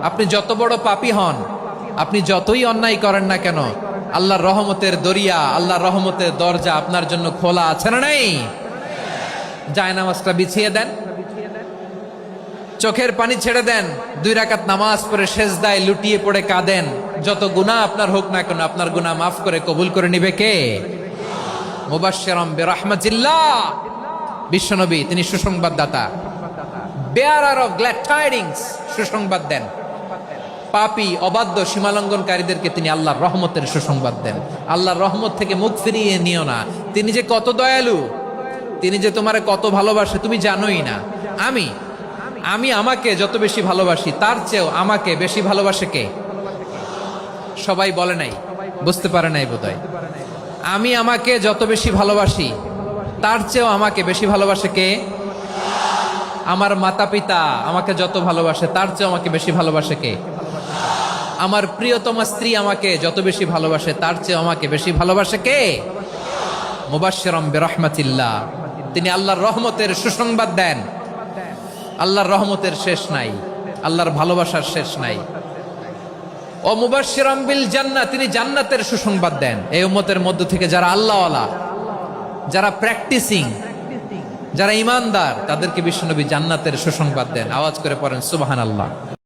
আপনি যত বড় পাপী হন, আপনি যতই অন্যায় করেন না কেন, আল্লাহর রহমতের দরিয়া, আল্লাহর রহমতের দরজা আপনার জন্য খোলা আছে না নাই? জায়নামাজটা বিছিয়ে দেন, চোখের পানি ছেড়ে দেন, 2 রাকাত নামাজ পড়ে সেজদায় লুটিয়ে পড়ে কাঁদেন। যত গুনাহ আপনার হোক না কেন, আপনার গুনাহ মাফ করে কবুল করে নিবে কে? মুবাশশিরাম বিরহমাতিল্লাহ, বিশ্বনবী তিনি সুসংবাদদাতা, বেয়ারার অফ গ্ল্যাড টাইডিংস, সুসংবাদ দেন। পাপী অবাধ্য সীমালঙ্ঘনকারীদেরকে তিনি আল্লাহর রহমতের সুসংবাদ দেন। আল্লাহর রহমত থেকে মুখ ফিরিয়ে নিও না। তিনি যে কত দয়ালু, তিনি যে তোমারে কত ভালোবাসে তুমি জানোই না। আমি আমাকে যত বেশি ভালোবাসি তার চেয়েও আমাকে বেশি ভালোবাসে কে? সবাই বলে নাই, বুঝতে পারে নাই বোধহয়। আমি আমাকে যত বেশি ভালোবাসি তার চেয়েও আমাকে বেশি ভালোবাসে কে? আমার মাতা পিতা আমাকে যত ভালোবাসে তার চেয়েও আমাকে বেশি ভালোবাসে কে? আমার প্রিয়তমা স্ত্রী আমাকে যত বেশি ভালোবাসে তার চেয়েও আমাকে বেশি ভালোবাসে কে? মুবাশশিরাম বিরহমাতিল্লাহ, তিনি আল্লাহর রহমতের সুসংবাদ দেন। আল্লাহর রহমতের শেষ নাই, আল্লাহর ভালোবাসার শেষ নাই। ও মুবাশশিরাম বিল জান্নাহ, তিনি জান্নাতের সুসংবাদ দেন। এই উম্মতের মধ্য থেকে যারা আল্লাহওয়ালা, যারা প্র্যাকটিসিং, যারা ঈমানদার, তাদেরকে বিশ্বনবী জান্নাতের সুসংবাদ দেন। আওয়াজ করে পড়েন সুবহানাল্লাহ।